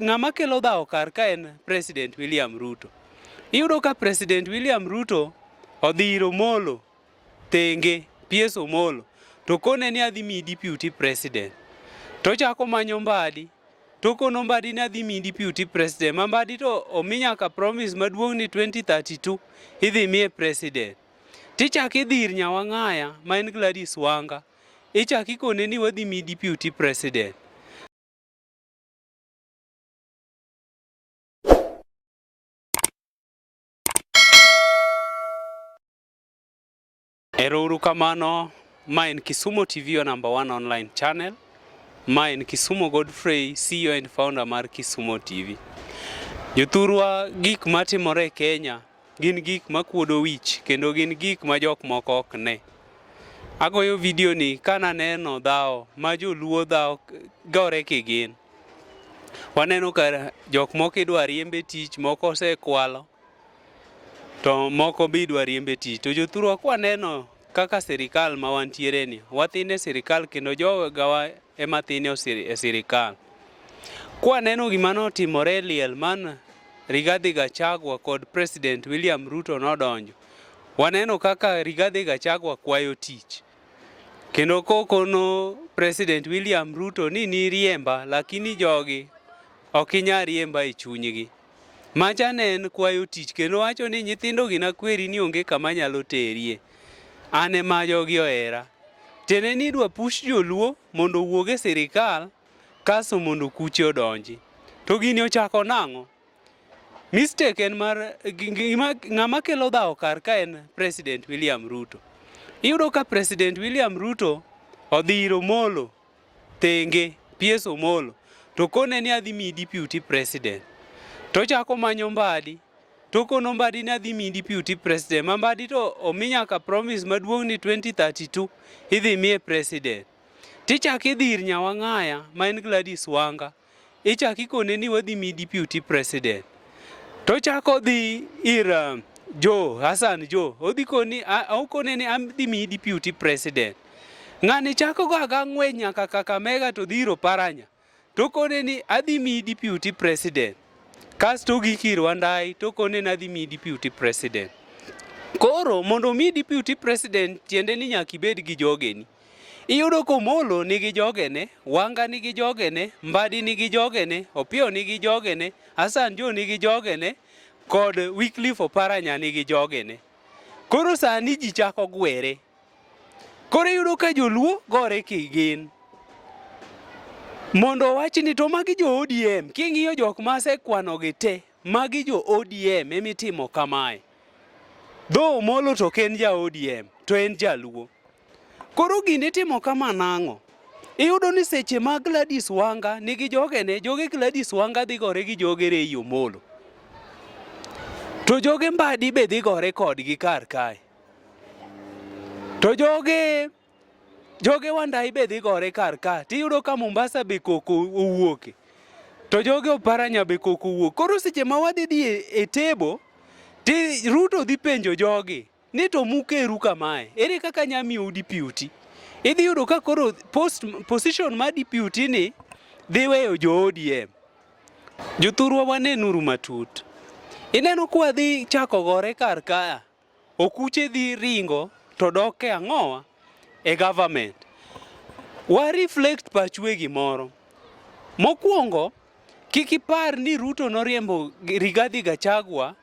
ng'ama kelo dhawo kar ka en President William Ruto. Iyudo ka President William Ruto odhi ir Omolo tenge, PS Omolo, to kone ni adhi miyi deputy president. To chako manyo Mbadi, to kono Mbadi ni adhi miyi deputy president. Ma Mbadi to omi nyaka promise maduong' ni 2032 idhi miye president. Tichak idhi ir Nyawang'aya ma en Gladys Wanga, ichak ikone ni wadhi miyi deputy president. Erouru kamano, ma en Kisumo TV, your #1 online channel. Ma en Kisumo Godfrey, CEO and founder mar Kisumo TV. Jothurwa, gik matimore e Kenya gin gik makuodo wich, kendo gin gik ma jok moko ok ne. Agoyo video ni kana neno dhawo ma joluo dhawo gore kigin. Waneno ka jok moko idwa riembe tich, moko osekwalo, to moko be idwa riembe tich. To jothurwa kwaneno kaka sirikal ma wantiere ni, wathine sirikal kendo jogawa ema thine e sirikal. Kwaneno gima notimore e liel man Rigathi Gachagua kod President William Ruto nodonjo, waneno kaka Rigathi Gachagua kwayo tich. Kendo kokono President William Ruto ni riemba, lakini jogi ok inyal riemba e chunygi. Macha ne en kwayo tich, kendo wacho ni nyithindo gi nakweri ni onge kama nyalo terie. Ane ma jogi ohera. Tene ni idwa push joluo mondo owuog e sirikal, kaso mondo kuche odonji. To gini ochako nang'o? Mistake en mar ng'ama kelo dhawo kar ka en President William Ruto. Iyudo ka President William Ruto odhi ir Omolo tenge, PS Omolo, to kone ni adhi miyi deputy president. To chako manyo Mbadi, to kono Mbadi ni adhi miyi deputy president. Ma Mbadi to omi nyaka promise maduong' ni 2032 idhi miye president. Tichak idhi ir Nyawang'aya ma en Gladys Wanga, ichak ikone ni wadhi miyi deputy president. To chako dhi ir Hassan Joho, okone ni adhi miyi deputy president. Ng'ani chako ga ng'weny nyaka Kakamega to dhi ir Oparanya, to kone ni adhi miyi deputy president. Kasto gik ir Wandai, to kone ni adhi miyi deputy president. Koro mondo miyi deputy president tiende ni nyaka ibed gi jogeni. Iyudo ko Omolo nigi jogene, Wanga nigi jogene, Mbadi nigi jogene, Opiyo nigi jogene, Hassan Joho nigi jogene, kod Wycliffe Oparanya nigi jogene. Koro sani ji chako gwere. Koro iyudo ka joluo gore kigin. Mondo wach ni to magi jo ODM, king'iyo jok ma sekwano gi te, magi jo ODM emitimo kamae. Dho Omolo to ken ja ODM, to en jaluo. Koro gini timo kama nang'o? Iyudo ni seche ma Gladys Wanga nigi jogene, joge Gladys Wanga dhi gore gi joge Ray Omolo. To joge Mbadi be dhi gore kodgi kar kae. To joge Wandai be dhi gore kar ka. Tiyudo ka Mombasa be koko owuoke. To joge Oparanya be koko owuok. Koro seche ma wadhi e tebo, ti Ruto dhi penjo jogi ni to mukeru kamae, ere kaka nyamiu deputy? Idhi yudo ka koro position ma deputy ni dhi weyo jo ODM. Jothurwa wanenuru matut. Ineno kwa dhi chako gore kar kaya, okuche dhi ringo to dok e ang'owa e government. Wa reflect pachwe gimoro. Mokwongo, kik ipar ni Ruto noriembo Rigathi Gachagua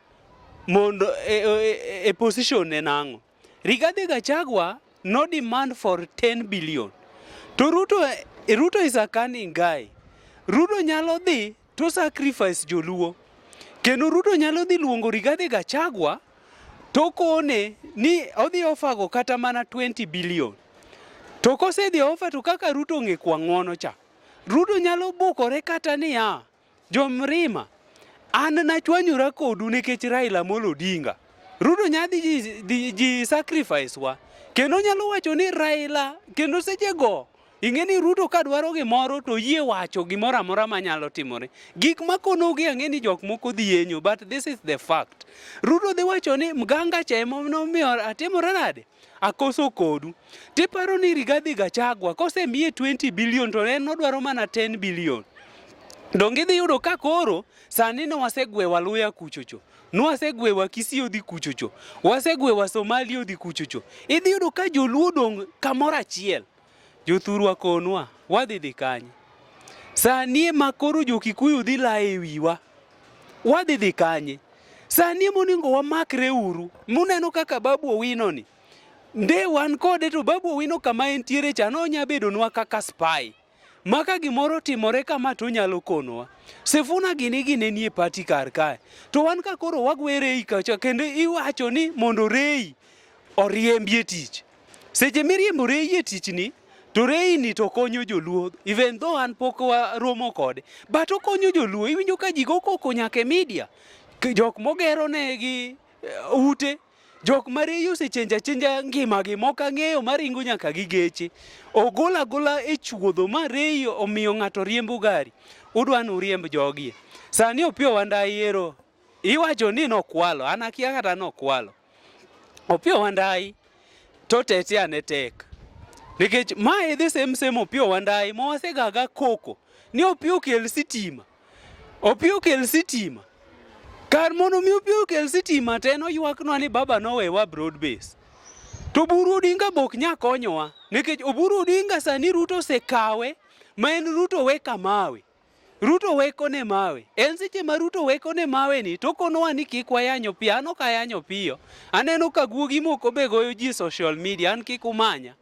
mondo e position ne nang'o. Rigathi Gachagua no demand for 10 billion. To Ruto is a cunning guy. Ruto nyalo dhi to sacrifice joluo. Kendo Ruto nyalo dhi luongo Rigathi Gachagua to kone ni odhi ofago kata mana 20 billion. To kose dhi ofa to kaka Ruto ng'e kwa ng'wono cha. Ruto nyalo bukore kata niya, jomrima, an nachwanyora kodu nikech Raila Amolo Odinga. Ruto nyadhi ji sacrifice wa. Kendo nyalo wacho ni Raila, kendo sechego, ing'e ni Ruto kadwaro gimoro to yie wacho gimoro amora manyalo timore. Gik makonogi ang'e ni jok moko dhi yenyo, but this is the fact. Ruto dhi wacho ni mganga cha nomiyo atimore nade? Akoso kodu. Tiparo ni Rigathi Gachagua kose miye 20 billion to en nodwaro mana 10 billion. Donge dhi yudo ka koro sani ne wasegwewa Luya kuchocho, nwasegwewa Kisii odhi kuchocho, wasegwewa Somali odhi kuchocho. Idhi yudo ka joluo dong' kamoro achiel. Jothurwa konwa, wadhi kanye? Sani ma koro jo-Kikuyu dhi laye wiwa, wadhi kanye? Sani monego wamakre uru. Muneno kaka Babu Owino ni. Nde wan kode to Babu Owino kama entiere cha nonya bedonwa kaka spy. Maka gimoro timore kama to nyalo konowa. Sifuna gini nie party kar kae. To wan ka koro wagwe Rei kacha kendo iwacho ni mondo Rei oriembie tich. Seche miriembo Rei e tich ni, to Rei ni to konyo joluo. Even though an pok waromo kode, but okonyo joluo. Iwinjo ka ji go koko nyaka e media. Jok mogero negi ute, jok ma Rei osechenja ngimagi mok ang'eyo maringo nyaka gi geche. Ogol agola e chuodho ma Rei omiyo ng'ato riembo gari. Udwa ni uriemb jogie. Sani Opiyo Wandayi ero iwacho ni nokwalo, an akia kata nokwalo. Opiyo Wandayi to tete ane tek. Nikech mae dhi same Opiyo Wandayi ma wasegaga koko ni Opiyo kel sitima. Opiyo kel sitima. Kar mondo mi Opiyo kel sitima te noywaknwa ni baba nowewa broad base. To Oburu Odinga bok nya konyowa. Nikech Oburu Odinga sani Ruto osekawe ma en Ruto weka mawe. Ruto weko ne mawe. En seche ma Ruto weko ne mawe ni to konowa ni kik wayanyo pi. An ok ayanyo piyo. Aneno ka guogi moko be goyo ji social media. An kik umanya.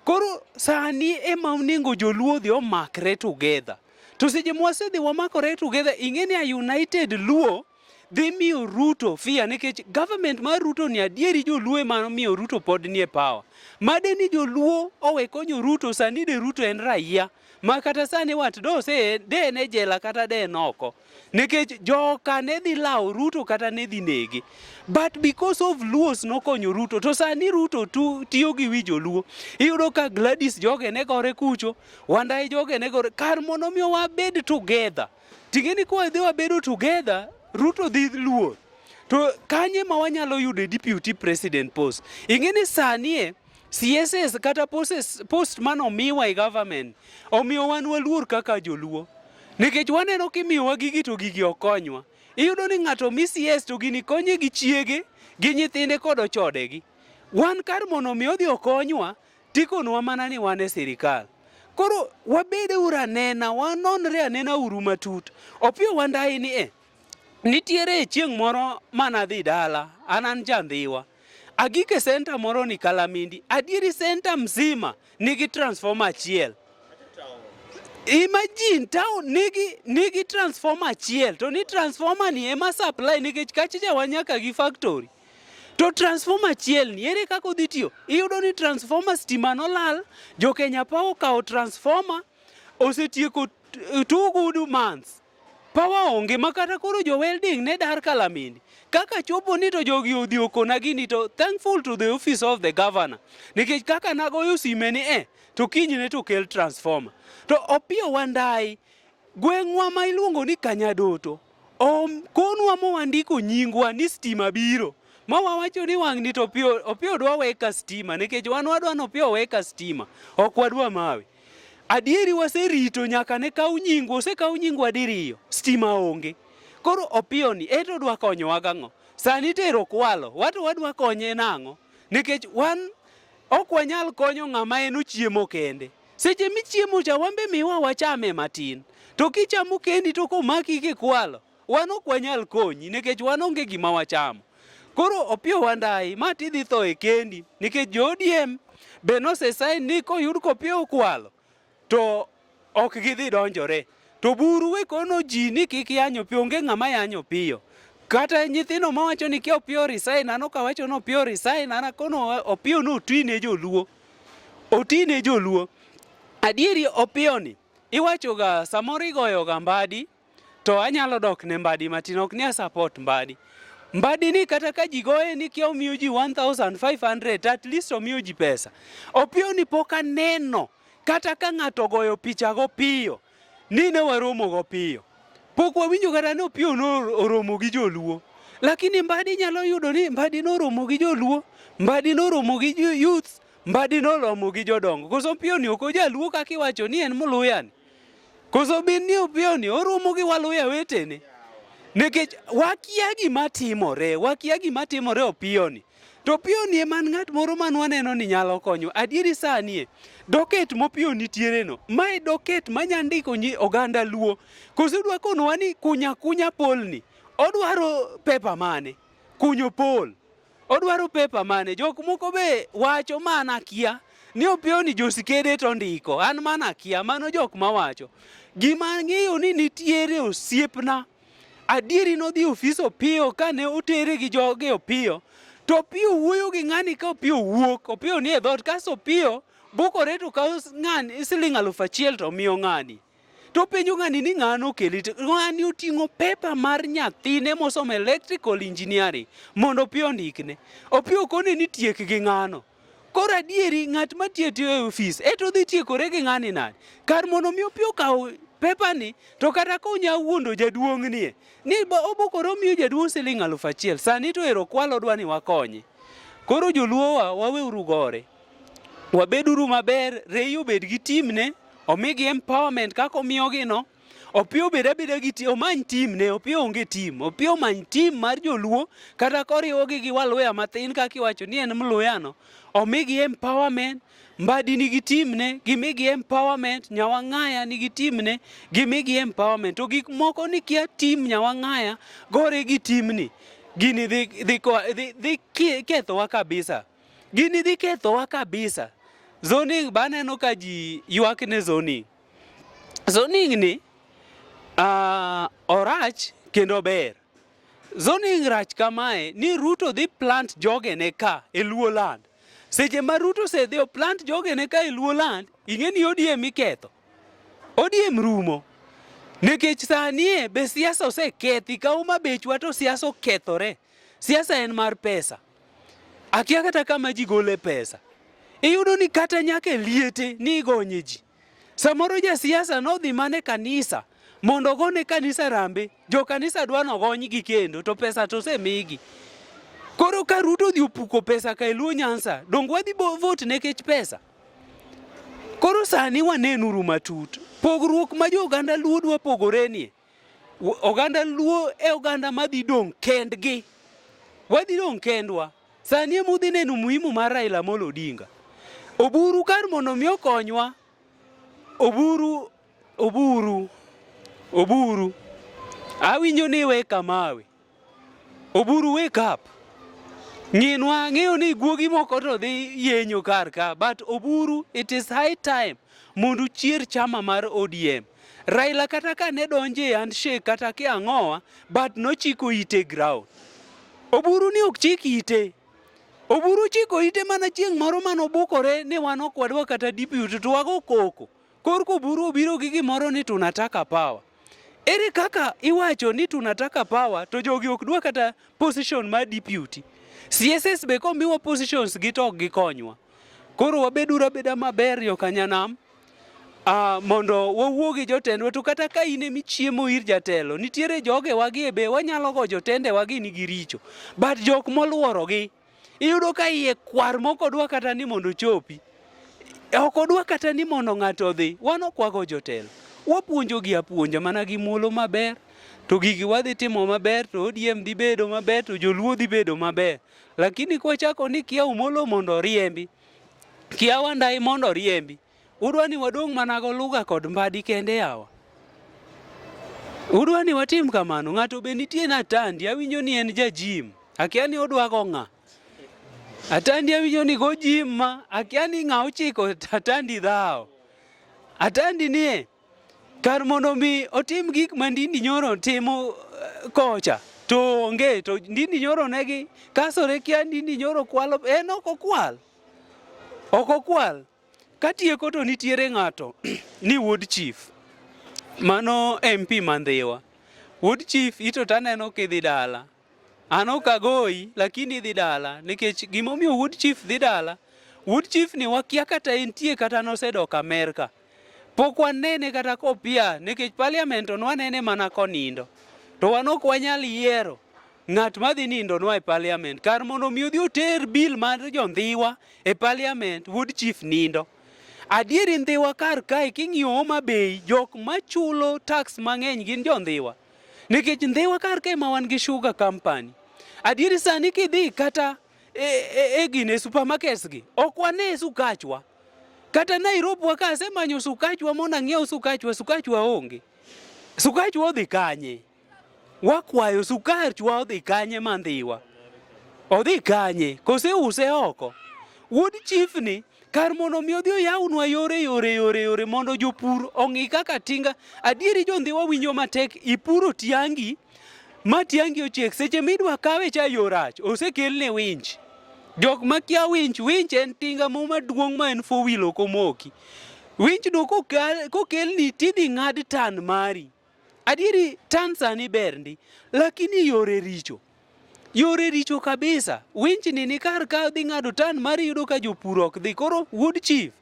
Koro sani ema onego joluo dhi omakre together. To seche mwasedhi wamakore together, ing'eni a United Luo dhi miyo Ruto fear. Nikech government mar Ruto ni adieri joluo ema miyo Ruto pod nie power. Made ni joluo owe konyo Ruto, sani de Ruto en raia. Ma kata sani wat do se de ne jela kata de noko. Nikech joka ne dhi lao Ruto kata ne dhi nege. But because of Luos nokonyo Ruto, to sani Ruto tiyo gi wi joluo. Iyudo ka Gladys joge ne gore kucho, Wandayi joge ne gore. Kar mondo miyo wabed together. Ting'eni kwa dhi wabedo together, Ruto dhi luor. To kanye ma wanyalo yude deputy president post. Ing'eni sani CSS kata post mano miwa e government omiyo wan waluor kaka joluo. Nikech waneno kimiyowa gigi to gigi okonywa. Iyudo ni ng'ato mi CS to gini konye gi chiege, gi nyithinde kod ochodegi. Wan kar mondo mi odhi okonywa, tikonwa mana ni wan e sirikal. Koro wabede ura nena, wanonre anena uru matut. Opiyo Wandayi ni nitiere chieng' moro manadhi dala, an jandhiwa. Agike center moro ni Kalamindi. Adieri center mzima nigi transformer achiel. Imagine town nigi transformer achiel. To ni transformer ni ema supply nikech kachicha wanyaka gi factory. To transformer achiel ni ere kaka odhi tiyo. Iyudo ni transformer stima nolal. Jo Kenya Power okawo transformer osetieko 2 good months. Power onge makata koro jo welding ne dar Kalamindi. Kaka chopo ni to jogi odhi okona gini to thankful to the office of the governor. Nikech kaka nagoyo sime ni to kinyne to kel transformer. To Opiyo Wandayi gweng'wa ma iluongo ni Kanyadoto konwa mowandiko nyingwa ni stima biro. Ma wawacho ni wang' ni to Opiyo dwa weka stima. Nikech wan wadwa ni Opiyo weka stima. Ok wadwa mawe. Adieri waserito nyaka ne kaw nyingwa. Osekaw nyingwa diriyo. Stima onge. Koro Opiyo ni eto dwa konyowa gang'o. Sani tero kwalo. Wato wadwa konye nang'o. Nikech wan ok wanyal konyo ng'ama en ochiemo kende. Seche michiemo cha wambe miwa wachame matin. To kichamo kendi to komaki kikwalo. Wan ok wanyal konyi nikech wan onge gima wachamo. Koro Opiyo Wandayi ma tidhi tho e kendi. Nikech jo ODM be nosesign ni koyud Opiyo kwalo to ok gidhi donjore. To buru we kono ji ni kik yanyo Opiyo, onge ng'ama yanyo Opiyo. Kata nyithino mawacho ni kia Opiyo resign, an ok awacho ni Opiyo resign, an akono Opiyo no oti ne joluo. Oti ne joluo. Adieri Opiyo ni iwacho ga samoro igoyo ga Mbadi, to anyalo dok ne Mbadi matin, ok ni support Mbadi. Mbadi ni kata ka ji goye ni kia omiyo ji 1,500, at least omiyo ji pesa. Opiyo ni pok aneno kata ka ng'ato goyo picha go Opiyo ni ne waromo go Opiyo. Pok wawinjo kata ni Opiyo no oromo gi joluo. Lakini Mbadi nyalo yudo ni Mbadi no oromo gi joluo, Mbadi no oromo gi youth, Mbadi no oromo gi jodongo. Koso Opiyo ni ok ojaluo kaka iwacho ni en Mluya ni. Koso bin ni Opiyo ni oromo gi Waluya wetene. Nikech wakia gima timore Opiyo ni. To Opiyo ni eman ng'at moro man waneno ni nyalo konyo. Adieri sani doket mOpiyo nitiere no. Mae doket manyandiko oganda Luo. Koso dwa konowa ni kunya polni. Odwaro pepa mane? Kunyo pol. Odwaro pepa mane? Jok moko be wacho mana kia. Ni Opiyo ni josikede to ndiko. An mana kia. Mano jok mawacho. Gima ng'eyo ni nitiere osiepna. Adieri nodhi ofis Opiyo kane otere gi joge Opiyo. To Opiyo wuoyo gi ng'ani ka Opiyo wuok. Opiyo ni e dhot kaso Opiyo bukore to kawo ng'ani siling 1,000 to miyo ng'ani. To penjo ng'ani ni ng'ano keli. Ng'ani oting'o pepa mar nyathine mosomo electrical engineering mondo Opiyo ndikne. Opiyo kone ni tiek gi ng'ano. Koro adieri ng'at matiyo e ofis eto dhi tiekore gi ng'ani nade. Kar mondo mi Opiyo kawo pepa ni to kata konya wuondo jaduong' ni obokore omiyo jaduong' siling 1,000. Sani to ero kwalo dwa ni wakonye. Koro joluowa waweuru gore. Wabeduru maber, Ray obed gi timne, omigi empowerment kako omiyogi no. Opiyo bed abeda gi tim, omany timne, Opiyo onge tim. Opiyo omany tim mar joluo kata koriwogi gi Waluya mathin kaka iwacho ni en Mluya no. Omigi empowerment. Mbadi nigi timne, gimigi empowerment. Nyawang'aya nigi timne, gimigi empowerment. To gik moko ni kia tim Nyawang'aya gore gi timni. Gini dhi kethowa kabisa. Gini dhi kethowa kabisa. Zoning baneno ka ji ywak ne zoning. Zoning ni orach kendo ber. Zoning rach kamae ni Ruto dhi plant jogene ka e Luo land. Seche ma Ruto sedhi plant jogene ka e Luo land, ing'e ni ODM iketho. ODM rumo. Nikech sani be siasa osekethi ka uma bechwa to siasa okethore. Siasa en mar pesa. Akia kata kama ji gole pesa. Iyudo ni kata nyaka liete ni igonye ji. Samoro ja siasa nodhi mane kanisa mondo gone kanisa rambe. Jo kanisa dwa nogony gi kendo to pesa to osemigi. Koro ka Ruto dhi opuko pesa ka e Luo Nyanza, dong wadhi vote nekech pesa. Koro sani wanenuru matut. Pogruok ma jo oganda Luo dwa pogore ni. Oganda Luo e oganda madhi dong kendgi. Wadhi dong kendwa. Sani emudhi neno muhimu mar Raila Amolo Odinga. Oburu kar mondo mi okonywa. Oburu. Awinjo ni we kamawe. Oburu wake up. Ng'inwa ng'eyo ni guogi moko to dhi yenyo kar ka. But Oburu, it is high time mondo chier chama mar ODM. Raila kata ka ne donje handshake kata ki ang'owa, but nochiko ite ground. Oburu ni ok chik ite. Oburu chiko ite mana chieng' moro manobukore ni wan ok wadwa kata deputy to wago koko. Korko Oburu obiro gi gimoro ni tunataka power. Ere kaka iwacho ni tunataka power to jogi ok dwa kata position mar deputy. CSS be komiwa positions gi to gikonywa. Koro wabedura abeda maber yo kanyanam. Mondo wawuogi jotendwa to kata ka ine michiemo ir jatelo. Nitiere joge wagi be wanyalo go jotende wagi nigi richo. But jok moluorogi. Iyudo ka iye kwar moko dwa kata ni mondo chopi. Ok odwa kata ni mondo ng'ato dhi. Wan ok wago jotelo. Wapuonjo gi apuonja mana gi muolo maber. To gigi wadhi timo maber, to ODM dhi bedo maber, to joluo dhi bedo maber. Lakini kwa chako ni kia umolo mondo riembi. Kia Wandai mondo riembi. Udwa ni wadong' mana go lugha kod mbadi kende yawa. Udwa ni watim kamano. Ng'ato be nitie na Atandi. Awinjo ni en jajim. Akia ni odwa go ng'a. Atandi awinjo ni go jim ma. Akia ni ng'a ochiko Atandi dhao. Atandi nie. Kar mondo mi otim gik ma Ndindi Nyoro timo kocha. To onge to Ndindi Nyoro negi kasore kia Ndindi Nyoro kwalo ok okwal. Ok okwal. Katieko to nitiere ng'ato ni Wood Chief. Mano MP Mandhiwa. Wood Chief ito taneno kidhi dala. Ano kagoi lakini idhi dala nikech gimomiyo Wood Chief dhi dala. Wood Chief ni wakia kata entie kata nosedok Amerika. Pok wanene kata kopia nikech parliament wanene mana konindo. To wan ok wanyal yiero ng'at madhi nindo nwa e parliament. Kar mondo mi odhi oter bill mar jondhiwa e parliament, Wood Chief nindo. Adieri Ndhiwa kar kae king'iyo Homa Bay, jok machulo tax mang'eny gin jo Ndhiwa. Nikech Ndhiwa kar kae ma wan gi sugar company. Adieri sani kidhi kata gine supermarkets gi, ok wane sukachwa. Kata Nairobi wa ka asemanyo sukachwa mondo ang'iew sukachwa onge. Sukachwa odhi kanye? Wakwayo sukachwa odhi kanye Mandhiwa? Odhi kanye? Kose use oko? Wuod chief ni kar mondo mi odhi oyawnwa yore mondo jopur ong'i kaka tinga. Adieri jo Ndhiwa winjo matek, ipuro tiangi ma tiangi ochiek, seche midwa kawe cha yorach, osekelne winch. Jok makia winch en tinga mo maduong' ma en 4 wheel okomoki. Winch no kokelni tidhi ng'ad tan mari. Adieri tan sani ber ndi, lakini yore richo kabisa. Winch ni kar ka dhi ng'ado tan mari yudo ka jopur ok dhi. Koro wuod chief,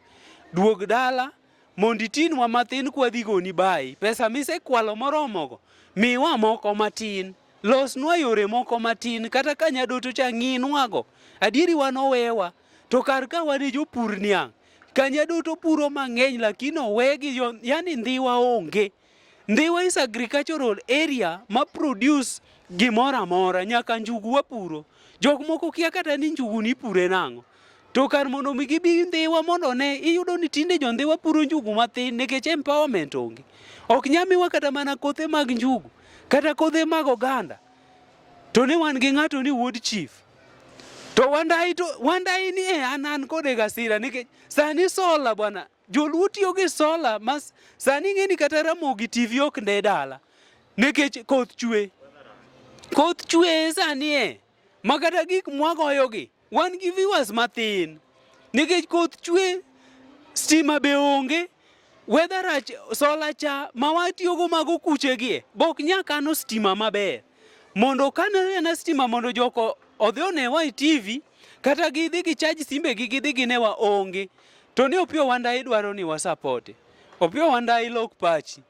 duog dala mondi tinwa mathin kwa dhi goni bai. Pesa misekwalo moromogo, miwa moko matin. Losnwa yore moko matin, kata ka Nyadoto cha ng'inwago. Adieri wan owewa, to kar ka wane jopur niang'. Ka Nyadoto puro mang'eny lakini owegi, yani Ndhiwa onge. Ndhiwa is agricultural area ma produce gimora amora, nyaka njugu wapuro. Jok moko kia kata ni njugu ni pure nang'o. To kar mondo mi gibi Ndhiwa mondo ne, iyudo ni tinde jo Ndhiwa puro njugu mathin nikech empowerment onge. Ok nyamiwa kata mana kothe mag njugu, kata kothe mag oganda. To ne wan gi ng'ato ni wuod chief. To Wandai ni an kode gasira nikech sani sola bwana. Joluo tiyo gi sola mas sani ng'eni kata Ramogi TV ok nde dala. Nikech koth chwe. Koth chwe sani makata gik mwagoyogi wan gi viewers mathin. Nikech koth chwe, stima be onge, weather rach, sola cha mawatiyogo mago kuchegi bok nyakano stima maber. Mondo kane stima mondo joko odhi onewa e TV, kata gidhi gi charge simbe gidhi ginewa onge. To ne Opiyo Wandayi dwaro ni wa support. Opiyo Wandayi lok pachi.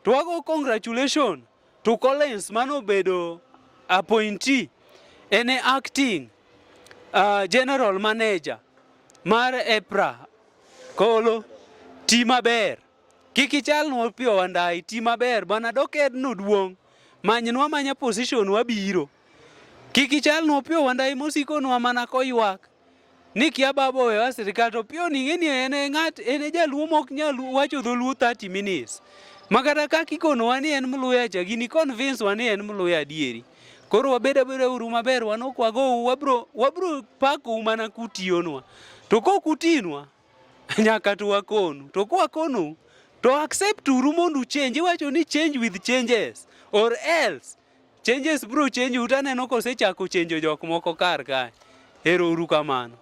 To wago congratulations to Collins mano bedo appointee, ene acting general manager mar EPRA. Kolo ti maber. Kiki chalnwa Opiyo Wandayi, ti maber bana doked no duong'. Manynwa manya position wabiro. Kiki chalnwa Opiyo Wandayi mosikonwa mana koywak. Ni kia babo wewa sirikal. To Opiyo ning'eni ene jaluo mok nyal wacho dholuo 30 minutes. Makata kaka ikonowa ni en Mluya cha, gini convince wa ni en Mluya adieri. Koro wabeda uru maber, wan ok wagou, wabro pakou mana kutiyonwa. To kokutinwa, nyaka to wakonu. To kwakonu, to accept uru mondo change. Iwacho ni change with changes. Or else, changes bro change. Utaneno kosechako change jok moko kar kae. Ero uru kamano.